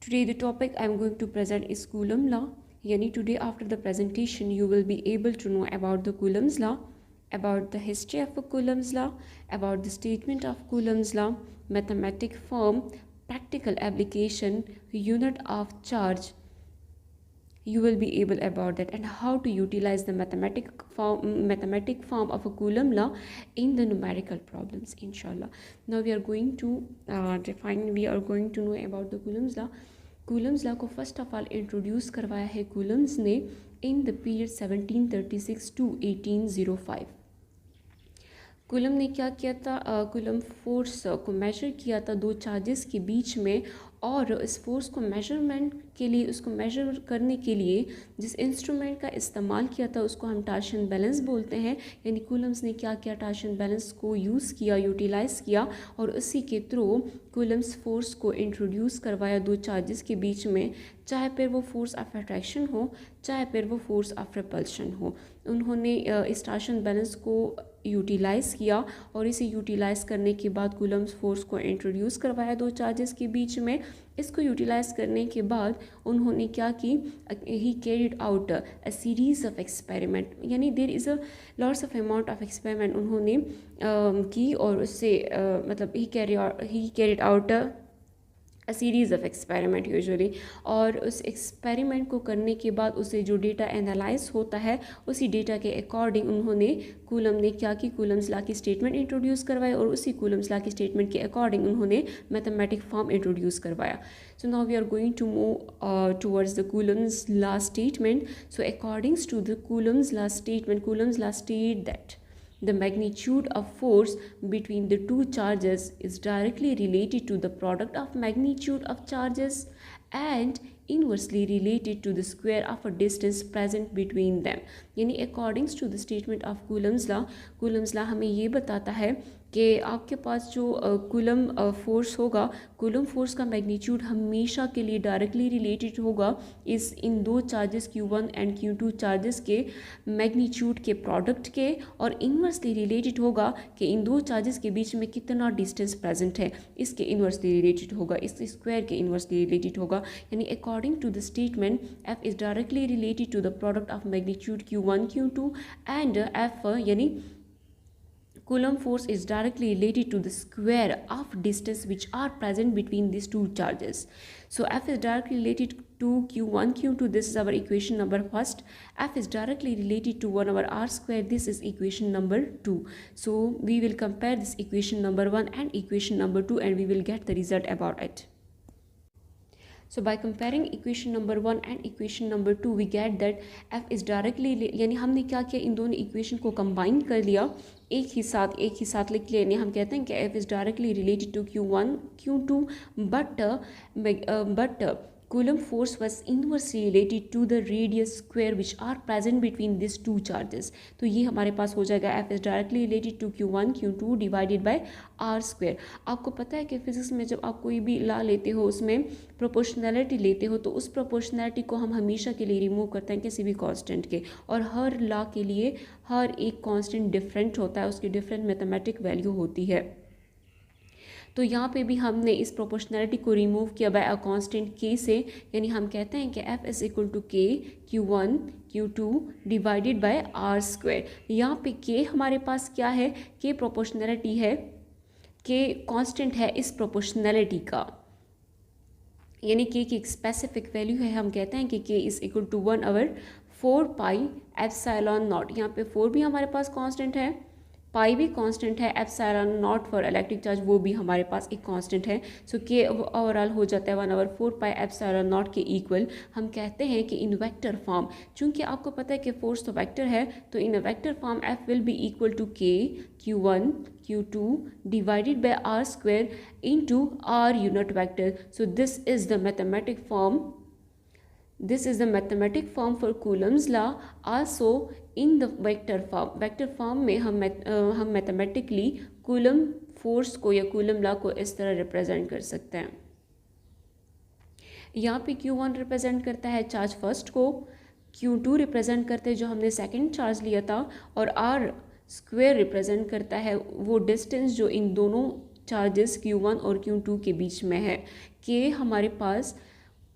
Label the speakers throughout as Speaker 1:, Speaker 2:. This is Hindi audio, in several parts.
Speaker 1: Today the topic I am going to present is Coulomb law. Yani today after the presentation you will be able to know about the Coulomb's law, about the history of Coulomb's law, about the statement of Coulomb's law, mathematic form, practical application, unit of charge. You will be able about that and how to utilize the mathematic form of a Coulomb law in the numerical problems, inshallah. Now we are going to we are going to know about the Coulomb's law. Coulomb's law को फर्स्ट ऑफ ऑल इंट्रोड्यूस करवाया है कूलम्स ने in the period 1736 to 1805. Coulomb ने क्या किया था, कूलम फोर्स को मेजर किया था दो चार्जेस के बीच में, और इस फोर्स को मेजरमेंट के लिए, उसको मेजर करने के लिए जिस इंस्ट्रूमेंट का इस्तेमाल किया था उसको हम टार्शन बैलेंस बोलते हैं. यानी कूलम्स ने क्या किया, टार्शन बैलेंस को यूज़ किया, यूटिलाइज़ किया, और उसी के थ्रू कूलम्स फोर्स को इंट्रोड्यूस करवाया दो चार्जेस के बीच में, चाहे फिर वो फोर्स ऑफ अट्रैक्शन हो, चाहे फिर वो फोर्स ऑफ रिपल्शन हो. उन्होंने इस टार्शन बैलेंस को यूटिलाइज़ किया और इसे यूटिलाइज़ करने के बाद कूलम्स फोर्स को इंट्रोड्यूस करवाया दो चार्जेस के बीच में. इसको यूटिलाइज़ करने के बाद उन्होंने क्या की, he carried out a series of experiment. यानी there is a lots of amount of experiment उन्होंने की, और उससे मतलब he carried out a series of experiment usually. और उस एक्सपेरिमेंट को करने के बाद उसे जो डेटा एनालाइज होता है उसी डेटा के अकॉर्डिंग उन्होंने कूलम ने क्या की, कूलम्स लॉ की स्टेटमेंट इंट्रोड्यूस करवाई, और उसी कूलम्स लॉ की स्टेटमेंट के अकॉर्डिंग उन्होंने मैथमेटिक फॉर्म इंट्रोड्यूस करवाया. So now we are going to move towards the Coulomb's law statement. So accordings to the Coulomb's law statement, Coulomb's law state that the magnitude of force between the two charges is directly related to the product of magnitude of charges and inversely related to the square of a distance present between them. यानी according to the statement of Coulomb's law हमें ये बताता है कि आपके पास जो कूलम फोर्स होगा, कूलम फोर्स का मैग्नीट्यूड हमेशा के लिए डायरेक्टली रिलेटेड होगा इन दो charges Q1 and Q2 charges के मैग्नीट्यूड के प्रोडक्ट के, और इन्वर्सली रिलेटेड होगा कि इन दो चार्जेस के बीच में कितना डिस्टेंस प्रेजेंट है, इसके इन्वर्सली रिलेटेड होगा, इस स्क्वायर के इन्वर्सली रिलेटेड होगा. यानी according to the statement F is directly related to the product of magnitude Q1 Q2 and F यानी Coulomb force is directly related to the square of distance which are present between these two charges. So F is directly related to Q1 Q2, this is our equation number first. F is directly related to 1 over r square, this is equation number 2. So we will compare this equation number 1 and equation number 2 and we will get the result about it. So by comparing equation number 1 and equation number 2 we get that F is directly, यानी हमने क्या किया, इन दोनों इक्वेशन को कंबाइन कर लिया, एक ही साथ लिख लिया. यानी हम कहते हैं कि F is directly related to Q1 Q2 but Coulomb force was inversely related to the radius square which are present between these two charges. तो ये हमारे पास हो जाएगा F is directly related to Q1 Q2 divided by r square. आपको पता है कि फिजिक्स में जब आप कोई भी लॉ लेते हो उसमें प्रोपोर्शनैलिटी लेते हो तो उस प्रोपोर्शनैलिटी को हम हमेशा के लिए रिमूव करते हैं किसी भी कांस्टेंट के, और हर लॉ के लिए हर एक कांस्टेंट डिफरेंट होता है, उसकी डिफरेंट मैथमेटिक वैल्यू होती है. तो यहाँ पे भी हमने इस प्रोपोर्शनैलिटी को रिमूव किया बाय अ कांस्टेंट k से. यानी हम कहते हैं कि F is equal to k Q1 Q2 divided by r square. यहाँ पे k हमारे पास क्या है, k प्रोपोर्शनैलिटी है, k कांस्टेंट है इस प्रोपोर्शनैलिटी का, यानी k की एक स्पेसिफिक वैल्यू है. हम कहते हैं कि k is equal to 1 over 4 pi epsilon naught. यहाँ पे 4 भी हमारे पास कांस्टेंट है, पाई भी कांस्टेंट है, epsilon not for electric charge वो भी हमारे पास एक कांस्टेंट है. सो के ओवरऑल हो जाता है 1 ओवर 4 पाई एप्सिलॉन नॉट के इक्वल. हम कहते हैं कि इन वेक्टर फॉर्म, चूंकि आपको पता है कि फोर्स तो वेक्टर है, तो in vector form F will be equal to k Q1 Q2 divided by r square into r unit vector. So this is the mathematic form. This is the mathematic form for Coulomb's law. Also in the vector form, vector form में हम मैथमेटिकली Coulomb फोर्स को या Coulomb law को इस तरह रिप्रेजेंट कर सकते हैं. यहाँ पे Q1 रिप्रेजेंट करता है चार्ज फर्स्ट को, Q2 रिप्रेजेंट करते हैं जो हमने सेकंड चार्ज लिया था, और R स्क्वायर रिप्रेजेंट करता है वो डिस्टेंस जो इन दोनों चार्जेस Q1 और Q2 के बीच में है. K हमारे पास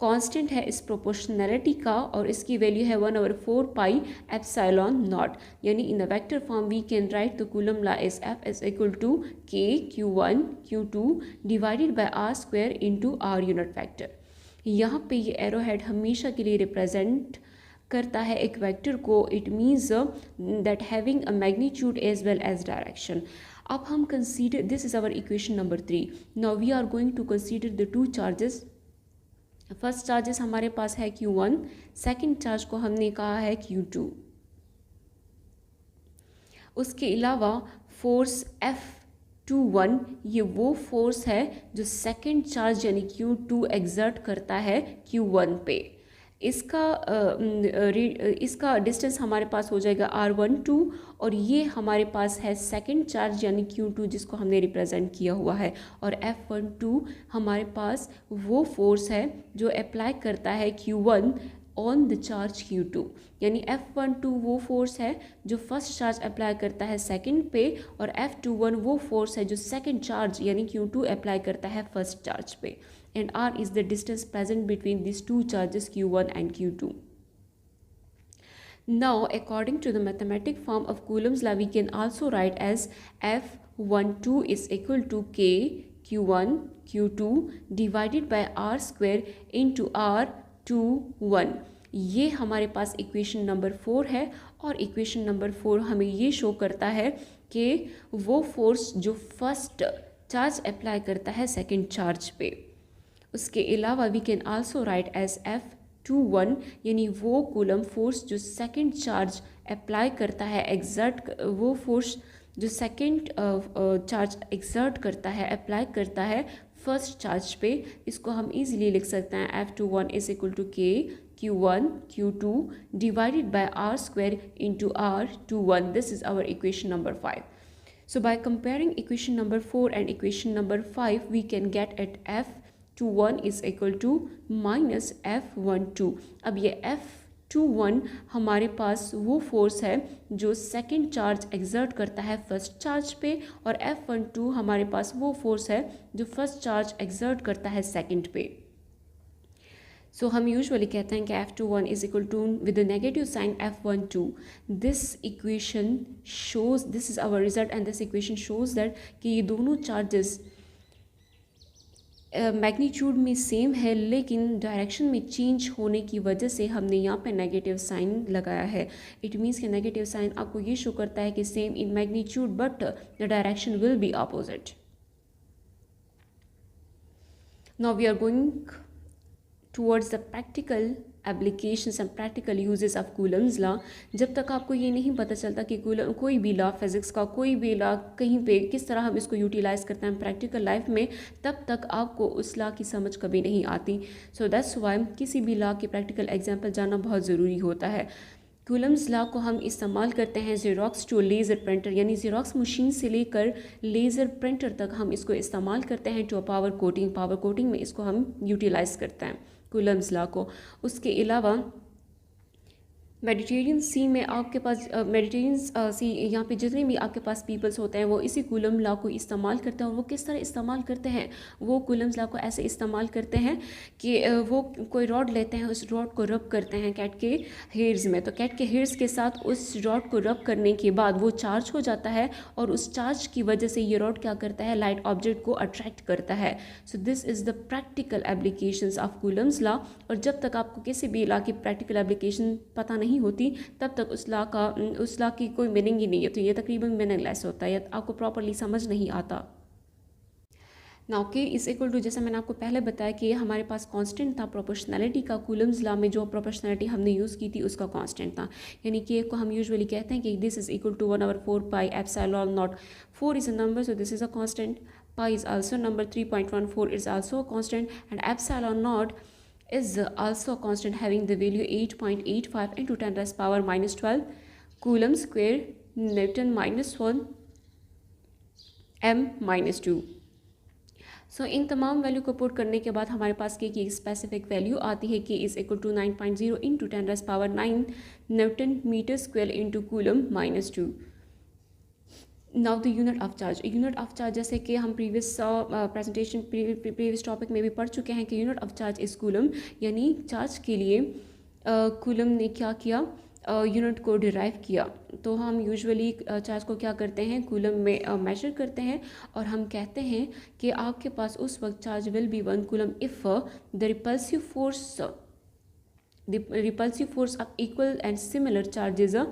Speaker 1: कांस्टेंट है इस प्रोपोर्शनैलिटी का और इसकी वैल्यू है 1/4 पाई एप्सिलॉन नॉट, यानी in the vector form we can write the Coulomb law is F is equal to K Q1 Q2 divided by R square into R unit vector. यहाँ पे ये एरो हेड हमेशा के लिए रिप्रेजेंट करता है एक वेक्टर को, it means that having a magnitude as well as direction. अब हम consider, this is our equation number 3। Now we are going to consider the two charges. First charges हमारे पास है Q1, सेकंड चार्ज को हमने कहा है Q2। उसके अलावा फोर्स F21, ये वो फोर्स है जो सेकंड चार्ज यानी Q2 एक्सर्ट करता है Q1 पे। इसका डिस्टेंस हमारे पास हो जाएगा R12 और ये हमारे पास है सेकंड चार्ज यानी Q2 जिसको हमने रिप्रेजेंट किया हुआ है, और F12 हमारे पास वो फोर्स है जो अप्लाई करता है Q1 on the charge Q2, यानी F12 वो फोर्स है जो फर्स्ट चार्ज अप्लाई करता है सेकंड पे, और F21 वो फोर्स है जो सेकंड चार्ज यानी Q2 अप्लाई करता है फर्स्ट चार्ज पे, and R is the distance present between these two charges Q1 and Q2. Now, according to the mathematical form of Coulomb's law, we can also write as F12 is equal to K Q1 Q2 divided by R square into R21। ये हमारे पास इक्वेशन नंबर 4 है, और इक्वेशन नंबर 4 हमें ये शो करता है कि वो फोर्स जो फर्स्ट चार्ज अप्लाई करता है सेकंड चार्ज पे। उसके अलावा we can also write as F21, यानी वो कूलम फोर्स जो सेकंड चार्ज अप्लाई करता है, एक्सर्ट, वो फोर्स जो सेकंड चार्ज एक्सर्ट करता है, अप्लाई करता है फर्स्ट चार्ज पे। इसको हम इजीली लिख सकते हैं F21 is equal to K Q1 Q2 divided by R square into R21। This is our equation number 5। So by comparing equation number 4 and equation number 5, we can get at F21 is equal to minus F12। अब ये F21 हमारे पास वो फोर्स है जो सेकंड चार्ज एक्सर्ट करता है फर्स्ट चार्ज पे, और F12 हमारे पास वो फोर्स है जो फर्स्ट चार्ज एक्सर्ट करता है सेकंड पे। सो हम यूजुअली कहते हैं कि F21 is equal to with the negative sign F12। This equation shows, this is our result and this equation shows that कि ये दोनों चार्जेस मैग्नीट्यूड में सेम है, लेकिन डायरेक्शन में चेंज होने की वजह से हमने यहाँ पे नेगेटिव साइन लगाया है। इट मीन्स कि नेगेटिव साइन आपको ये शो करता है कि same in magnitude but the direction will be opposite. Now we are going towards the practical applications and practical uses of Coulomb's law। जब तक आपको ये नहीं पता चलता कि कोई भी लॉ, फिज़िक्स का कोई भी लॉ कहीं पे किस तरह हम इसको यूटिलाइज़ करते हैं प्रैक्टिकल लाइफ में, तब तक आपको उस लॉ की समझ कभी नहीं आती। सो दैट्स वाई किसी भी लॉ की प्रैक्टिकल एग्जाम्पल जानना बहुत ज़रूरी होता है। कूलम्स लॉ को हम इस्तेमाल करते हैं ज़ेरोक्स टू लेज़र प्रिंटर, यानी ज़ेरोक्स मशीन से लेकर लेज़र प्रिंटर तक हम इसको इस्तेमाल करते हैं to power coating. Power coating में इसको हम यूटिलाइज़ करते हैं कूलम्स लॉ को। उसके अलावा मेडिटेरियन सी में आपके पास मेडिटेरियन सी, यहाँ पे जितने भी आपके पास पीपल्स होते हैं वो इसी कूलम लॉ को इस्तेमाल करते हैं। और वो किस तरह इस्तेमाल करते हैं, वो कूलम्स लॉ को ऐसे इस्तेमाल करते हैं कि वो कोई रॉड लेते हैं, उस रॉड को रब करते हैं कैट के हेयर्स में, तो कैट के हेयर्स के साथ उस रॉड को रब करने के बाद वो चार्ज हो जाता है, और उस चार्ज की वजह से ये रॉड क्या करता है, लाइट ऑब्जेक्ट को अट्रैक्ट करता है। So this is the practical applications of Coulomb's law. और जब तक आपको किसी भी लॉ की प्रैक्टिकल एप्लीकेशन पता नहीं होती, तब तक उस लॉ की कोई मीनिंग ही नहीं है, तो ये तकरीबन मीनिंगलेस होता है, या आपको प्रॉपर्ली समझ नहीं आता। नाउ के इज इक्वल टू, जैसे मैंने आपको पहले बताया कि हमारे पास कांस्टेंट था प्रोपोर्शनैलिटी का। कूलम्स लॉ में जो प्रोपोर्शनैलिटी हमने यूज़ की थी उसका कांस्टेंट था, यानी के को हम यूजुअली कहते हैं कि this is equal to 1/4 pi epsilon naught. 4 is a number, so this is a constant. Pi is also number, 3.14 is also a constant, and epsilon naught is also a constant having the value 8.85 into 10 raised power minus 12 coulomb square Newton minus 1 m minus 2। सो इन तमाम वैल्यू को पुट करने के बाद हमारे पास के की स्पेसिफिक वैल्यू आती है कि is equal to 9.0 into 10 raise power 9 newton metre square into coulomb minus 2। Now the unit of charge जैसे कि हम प्रीवियस प्रीवियस टॉपिक में भी पढ़ चुके हैं कि unit of charge is coulomb, यानी चार्ज के लिए कूलम ने क्या किया, यूनिट को डिराइव किया। तो हम यूजुअली चार्ज को क्या करते हैं, कूलम में मेजर करते हैं, और हम कहते हैं कि आपके पास उस वक्त charge will be 1 coulomb if the repulsive force of equal and similar charges of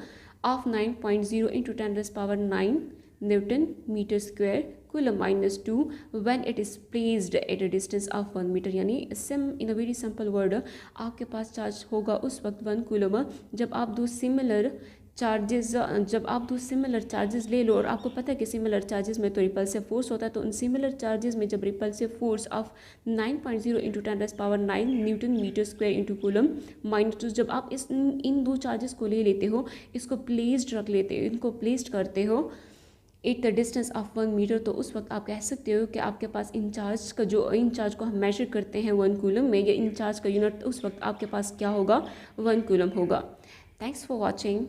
Speaker 1: 9.0 into 10 raised power 9 Newton meter square coulomb minus 2 when it is placed at a distance of 1 meter। यानी in a very simple word, आपके पास चार्ज होगा उस वक्त 1 कूलम जब आप दो सिमिलर चार्जेस ले लो, और आपको पता है कि सिमिलर चार्जेस में तो रिपल्सिव फोर्स होता है, तो उन सिमिलर चार्जेस में जब repulsive force of 9.0 into 10 raise power 9 newton metre square into coulomb minus 2, जब आप इन दो चार्जेस को ले लेते हो, इसको प्लेस्ड रख लेते हो, इनको प्लेस्ड करते हो at the distance of 1 metre, तो उस वक्त आप कह सकते हो कि आपके पास इन चार्ज को हम मेजर करते हैं 1 कूलम में, या इन चार्ज का यूनिट उस वक्त आपके पास क्या होगा, 1 कूलम होगा। Thanks for watching.